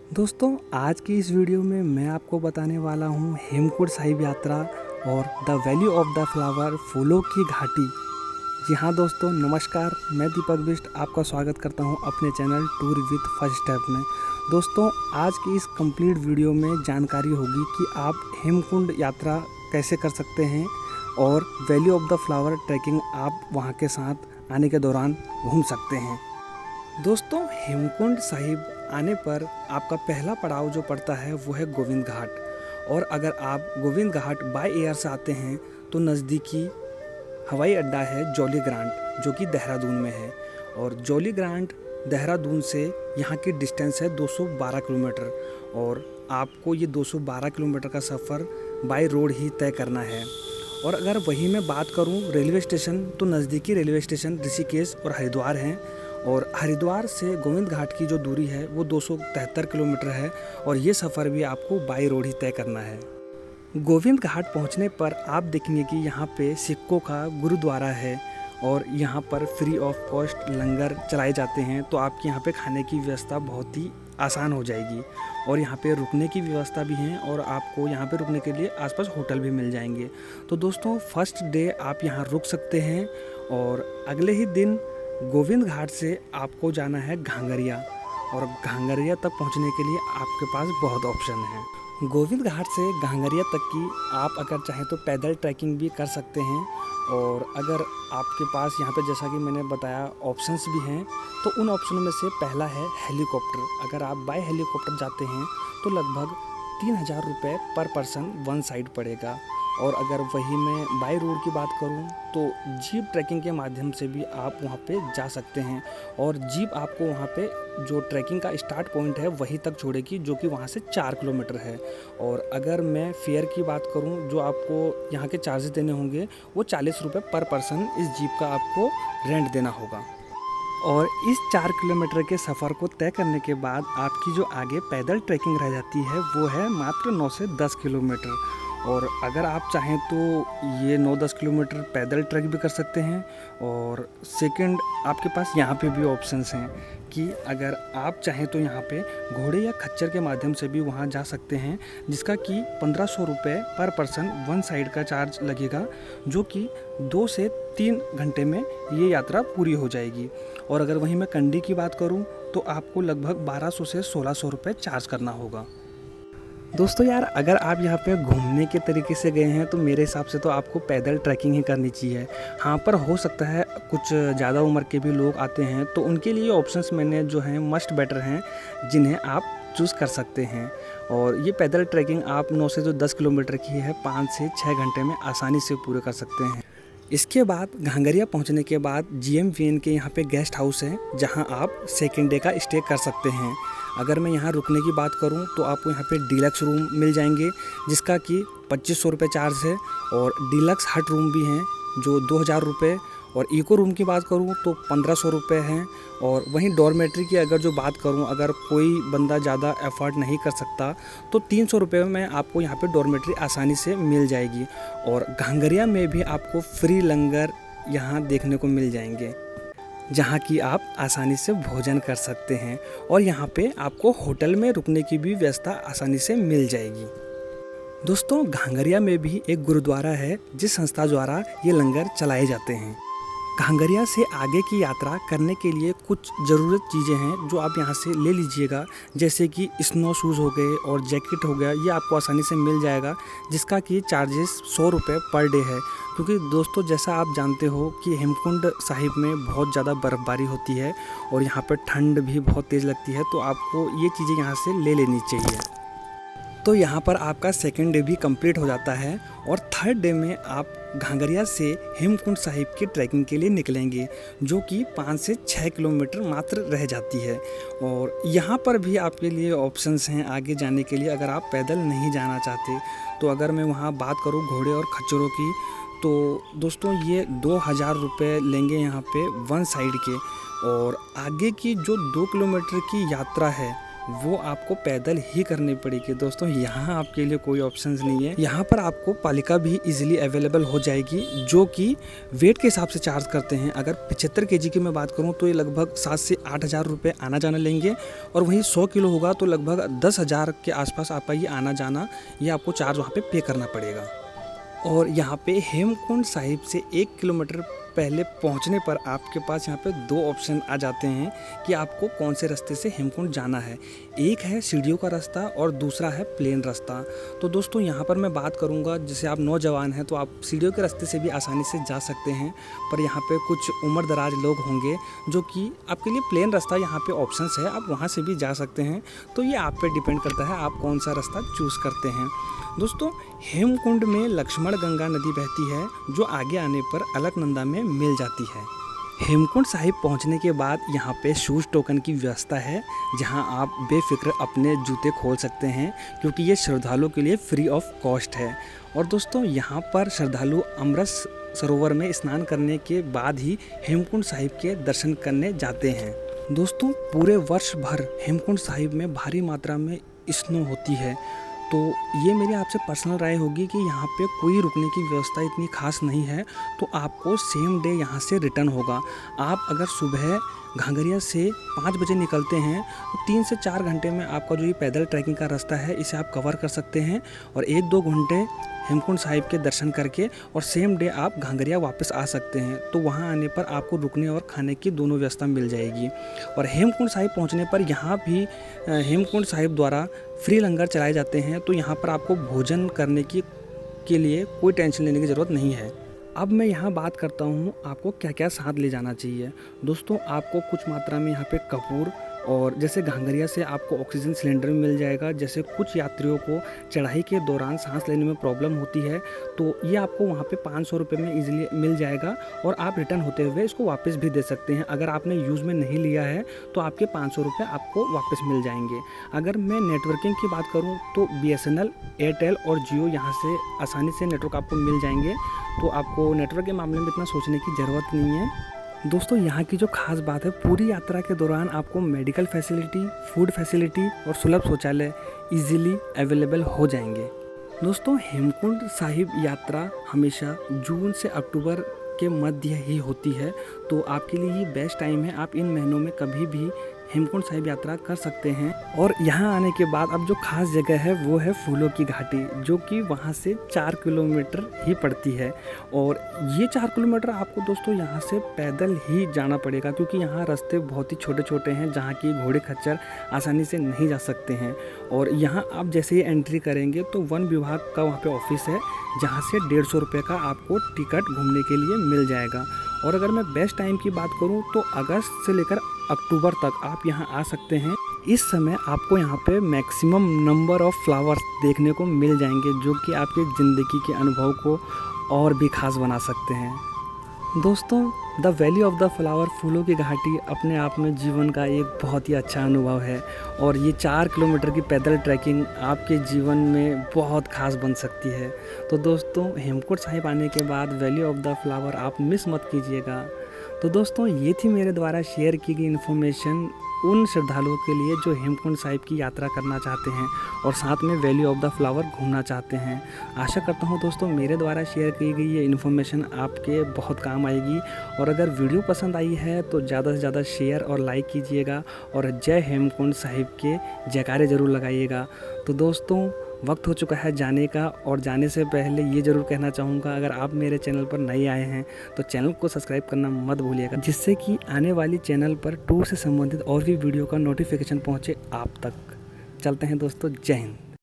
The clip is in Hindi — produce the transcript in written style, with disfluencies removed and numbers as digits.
दोस्तों आज की इस वीडियो में मैं आपको बताने वाला हूँ हेमकुंड साहिब यात्रा और the valley of the flower फूलों की घाटी। जी हाँ दोस्तों, नमस्कार। मैं दीपक बिष्ट आपका स्वागत करता हूँ अपने channel tour with first step में। दोस्तों आज की इस कंप्लीट वीडियो में जानकारी होगी कि आप हेमकुंड यात्रा कैसे कर सकते हैं और valley of the flower trekking आप वहाँ के साथ आने के दौरान घूम सकते हैं। दोस्तों हेमकुंड साहिब आने पर आपका पहला पड़ाव जो पड़ता है वो है गोविंद घाट। और अगर आप गोविंद घाट बाय एयर से आते हैं तो नज़दीकी हवाई अड्डा है जॉली ग्रांट, जो कि देहरादून में है। और जॉली ग्रांट देहरादून से यहाँ की डिस्टेंस है 212 किलोमीटर और आपको ये 212 किलोमीटर का सफ़र बाय रोड ही तय करना है। और अगर वही मैं बात करूँ रेलवे स्टेशन, तो नज़दीकी रेलवे स्टेशन ऋषिकेश और हरिद्वार हैं। और हरिद्वार से गोविंद घाट की जो दूरी है वो 273 किलोमीटर है और ये सफ़र भी आपको बाई रोड ही तय करना है। गोविंद घाट पहुंचने पर आप देखेंगे कि यहाँ पे सिखों का गुरुद्वारा है और यहाँ पर फ्री ऑफ कॉस्ट लंगर चलाए जाते हैं, तो आपके यहाँ पे खाने की व्यवस्था बहुत ही आसान हो जाएगी। और यहाँ पे रुकने की व्यवस्था भी है और आपको यहाँ पे रुकने के लिए आसपास होटल भी मिल जाएंगे। तो दोस्तों फर्स्ट डे आप यहाँ रुक सकते हैं और अगले ही दिन गोविंद घाट से आपको जाना है घांगरिया। और घांगरिया तक पहुंचने के लिए आपके पास बहुत ऑप्शन है। गोविंद घाट से घांगरिया तक की आप अगर चाहें तो पैदल ट्रैकिंग भी कर सकते हैं। और अगर आपके पास यहाँ पे जैसा कि मैंने बताया ऑप्शंस भी हैं, तो उन ऑप्शनों में से पहला है हेलीकॉप्टर। अगर आप बाय हेलीकॉप्टर जाते हैं तो लगभग 3000 रुपये पर पर्सन वन साइड पड़ेगा। और अगर वही मैं बाय रोड की बात करूं तो जीप ट्रैकिंग के माध्यम से भी आप वहां पे जा सकते हैं। और जीप आपको वहां पे जो ट्रैकिंग का स्टार्ट पॉइंट है वहीं तक छोड़ेगी, जो कि वहां से 4 किलोमीटर है। और अगर मैं फेयर की बात करूं, जो आपको यहाँ के चार्जेस देने होंगे वो 40 रुपये पर पर्सन इस जीप का आपको रेंट देना होगा। और इस 4 किलोमीटर के सफ़र को तय करने के बाद आपकी जो आगे पैदल ट्रैकिंग रह जाती है वो है मात्र 9 से 10 किलोमीटर। और अगर आप चाहें तो ये 9-10 किलोमीटर पैदल ट्रैक भी कर सकते हैं। और सेकंड आपके पास यहाँ पे भी ऑप्शंस हैं कि अगर आप चाहें तो यहाँ पे घोड़े या खच्चर के माध्यम से भी वहाँ जा सकते हैं, जिसका कि 1500 रुपये पर पर्सन वन साइड का चार्ज लगेगा, जो कि 2 से 3 घंटे में ये यात्रा पूरी हो जाएगी। और अगर वहीं मैं कंडी की बात करूँ तो आपको लगभग 1200 से 1600 रुपये चार्ज करना होगा। दोस्तों यार, अगर आप यहाँ पे घूमने के तरीके से गए हैं तो मेरे हिसाब से तो आपको पैदल ट्रैकिंग ही करनी चाहिए। हाँ, पर हो सकता है कुछ ज़्यादा उम्र के भी लोग आते हैं, तो उनके लिए ऑप्शंस मैंने जो हैं मस्ट बेटर हैं, जिन्हें आप चूज़ कर सकते हैं। और ये पैदल ट्रैकिंग आप 9 से जो 10 किलोमीटर की है 5 से 6 घंटे में आसानी से पूरे कर सकते हैं। इसके बाद घांगरिया पहुंचने के बाद GMVN के यहाँ पे गेस्ट हाउस है, जहां आप सेकेंड डे का स्टे कर सकते हैं। अगर मैं यहाँ रुकने की बात करूं तो आपको यहाँ पे डीलक्स रूम मिल जाएंगे, जिसका कि 2500 रुपये चार्ज है। और डीलक्स हट रूम भी हैं जो 2000 रुपये। और इको रूम की बात करूं तो 1500 रुपये हैं। और वहीं डॉर्मेट्री की अगर जो बात करूं, अगर कोई बंदा ज़्यादा एफर्ट नहीं कर सकता तो 300 रुपये में आपको यहाँ पे डॉर्मेट्री आसानी से मिल जाएगी। और घांगरिया में भी आपको फ्री लंगर यहाँ देखने को मिल जाएंगे, जहाँ की आप आसानी से भोजन कर सकते हैं। और यहाँ पे आपको होटल में रुकने की भी व्यवस्था आसानी से मिल जाएगी। दोस्तों घांगरिया में भी एक गुरुद्वारा है जिस संस्था द्वारा ये लंगर चलाए जाते हैं। घांगरिया से आगे की यात्रा करने के लिए कुछ ज़रूरत चीज़ें हैं जो आप यहाँ से ले लीजिएगा, जैसे कि स्नो शूज़ हो गए और जैकेट हो गया, ये आपको आसानी से मिल जाएगा, जिसका कि चार्जेस 100 रुपये पर डे है। क्योंकि दोस्तों जैसा आप जानते हो कि हेमकुंड साहिब में बहुत ज़्यादा बर्फ़बारी होती है और यहाँ पर ठंड भी बहुत तेज़ लगती है, तो आपको ये चीज़ें यहाँ से ले लेनी चाहिए। तो यहाँ पर आपका सेकेंड डे भी कंप्लीट हो जाता है और थर्ड डे में आप घांगरिया से हेमकुंड साहिब की ट्रैकिंग के लिए निकलेंगे, जो कि 5 से 6 किलोमीटर मात्र रह जाती है। और यहाँ पर भी आपके लिए ऑप्शंस हैं आगे जाने के लिए, अगर आप पैदल नहीं जाना चाहते। तो अगर मैं वहाँ बात करूँ घोड़े और खच्चरों की, तो दोस्तों ये 2000 रुपये लेंगे यहाँ पे वन साइड के। और आगे की जो 2 किलोमीटर की यात्रा है वो आपको पैदल ही करनी पड़ेगी। दोस्तों यहाँ आपके लिए कोई ऑप्शंस नहीं है। यहाँ पर आपको पालिका भी इजीली अवेलेबल हो जाएगी, जो कि वेट के हिसाब से चार्ज करते हैं। अगर 75 kg की मैं बात करूँ तो ये लगभग 7 से 8 हज़ार रुपये आना जाना लेंगे, और वहीं 100 किलो होगा तो लगभग 10 हज़ार के आसपास आपका ये आना जाना ये आपको चार्ज वहाँ पे करना पड़ेगा। और यहाँ पे हेमकुंड साहिब से 1 किलोमीटर पहले पहुँचने पर आपके पास यहाँ पे 2 ऑप्शन आ जाते हैं कि आपको कौन से रास्ते से हेमकुंड जाना है। एक है सीढ़ियों का रास्ता और दूसरा है प्लेन रास्ता। तो दोस्तों यहाँ पर मैं बात करूँगा, जैसे आप नौजवान हैं तो आप सीढ़ियों के रास्ते से भी आसानी से जा सकते हैं, पर यहाँ पे कुछ उम्र दराज लोग होंगे जो कि आपके लिए प्लेन रास्ता यहाँ पे ऑप्शंस है, आप वहाँ से भी जा सकते हैं। तो ये आप पे डिपेंड करता है आप कौन सा रास्ता चूज़ करते हैं। दोस्तों हेमकुंड में लक्ष्मण गंगा नदी बहती है, जो आगे आने पर अलकनंदा में मिल जाती है। हेमकुंड साहिब पहुंचने के बाद यहाँ पे शूज़ टोकन की व्यवस्था है, जहां आप बेफिक्र अपने जूते खोल सकते हैं, क्योंकि ये श्रद्धालुओं के लिए फ्री ऑफ कॉस्ट है। और दोस्तों यहाँ पर श्रद्धालु अमृत सरोवर में स्नान करने के बाद ही हेमकुंड साहिब के दर्शन करने जाते हैं। दोस्तों पूरे वर्ष भर हेमकुंड साहिब में भारी मात्रा में स्नो होती है, तो ये मेरी आपसे पर्सनल राय होगी कि यहाँ पे कोई रुकने की व्यवस्था इतनी खास नहीं है, तो आपको सेम डे यहाँ से रिटर्न होगा। आप अगर सुबह घांगरिया से 5 बजे निकलते हैं तो 3 से 4 घंटे में आपका जो ये पैदल ट्रैकिंग का रास्ता है इसे आप कवर कर सकते हैं, और 1-2 घंटे हेमकुंड साहिब के दर्शन करके और सेम डे आप घांगरिया वापस आ सकते हैं। तो वहाँ आने पर आपको रुकने और खाने की दोनों व्यवस्था मिल जाएगी। और हेमकुंड साहिब पहुँचने पर यहाँ भी हेमकुंड साहिब द्वारा फ्री लंगर चलाए जाते हैं, तो यहाँ पर आपको भोजन करने के लिए कोई टेंशन लेने की ज़रूरत नहीं है। अब मैं यहाँ बात करता हूँ आपको क्या क्या साथ ले जाना चाहिए। दोस्तों आपको कुछ मात्रा में यहाँ पे कपूर, और जैसे घांगरिया से आपको ऑक्सीजन सिलेंडर मिल जाएगा। जैसे कुछ यात्रियों को चढ़ाई के दौरान सांस लेने में प्रॉब्लम होती है, तो ये आपको वहाँ पे 500 रुपये में इजीली मिल जाएगा, और आप रिटर्न होते हुए इसको वापस भी दे सकते हैं। अगर आपने यूज़ में नहीं लिया है तो आपके 500 रुपये आपको वापस मिल जाएंगे। अगर मैं नेटवर्किंग की बात करूँ तो BSNL, एयरटेल और जियो यहाँ से आसानी से नेटवर्क आपको मिल जाएंगे, तो आपको नेटवर्क के मामले में इतना सोचने की ज़रूरत नहीं है। दोस्तों यहाँ की जो खास बात है, पूरी यात्रा के दौरान आपको मेडिकल फैसिलिटी, फूड फैसिलिटी और सुलभ शौचालय इजीली अवेलेबल हो जाएंगे। दोस्तों हेमकुंड साहिब यात्रा हमेशा जून से अक्टूबर के मध्य ही होती है, तो आपके लिए ये बेस्ट टाइम है। आप इन महीनों में कभी भी हेमकुंड साहिब यात्रा कर सकते हैं। और यहाँ आने के बाद अब जो खास जगह है वो है फूलों की घाटी, जो कि वहाँ से 4 किलोमीटर ही पड़ती है। और ये 4 किलोमीटर आपको दोस्तों यहाँ से पैदल ही जाना पड़ेगा, क्योंकि यहाँ रास्ते बहुत ही छोटे छोटे हैं, जहाँ की घोड़े खच्चर आसानी से नहीं जा सकते हैं। और यहाँ आप जैसे ही एंट्री करेंगे तो वन विभाग का वहाँ पे ऑफिस है, जहाँ से 150 रुपये का आपको टिकट घूमने के लिए मिल जाएगा। और अगर मैं बेस्ट टाइम की बात करूँ तो अगस्त से लेकर अक्टूबर तक आप यहाँ आ सकते हैं। इस समय आपको यहाँ पे मैक्सिमम नंबर ऑफ़ फ्लावर्स देखने को मिल जाएंगे, जो कि आपके ज़िंदगी के अनुभव को और भी खास बना सकते हैं। दोस्तों the valley of the flower, फूलों की घाटी अपने आप में जीवन का एक बहुत ही अच्छा अनुभव है, और ये 4 किलोमीटर की पैदल ट्रैकिंग आपके जीवन में बहुत खास बन सकती है। तो दोस्तों हेमकुंड साहिब आने के बाद वैली ऑफ द फ्लावर आप मिस मत कीजिएगा। तो दोस्तों ये थी मेरे द्वारा शेयर की गई इन्फॉर्मेशन उन श्रद्धालुओं के लिए जो हेमकुंड साहिब की यात्रा करना चाहते हैं और साथ में वैली ऑफ द फ्लावर घूमना चाहते हैं। आशा करता हूं दोस्तों मेरे द्वारा शेयर की गई ये इन्फॉर्मेशन आपके बहुत काम आएगी। और अगर वीडियो पसंद आई है तो ज़्यादा से ज़्यादा शेयर और लाइक कीजिएगा, और जय हेमकुंड साहिब के जयकारे ज़रूर लगाइएगा। तो दोस्तों वक्त हो चुका है जाने का, और जाने से पहले ये ज़रूर कहना चाहूँगा, अगर आप मेरे चैनल पर नए आए हैं तो चैनल को सब्सक्राइब करना मत भूलिएगा, जिससे कि आने वाली चैनल पर टूर से संबंधित और भी वीडियो का नोटिफिकेशन पहुँचे आप तक। चलते हैं दोस्तों, जय हिंद।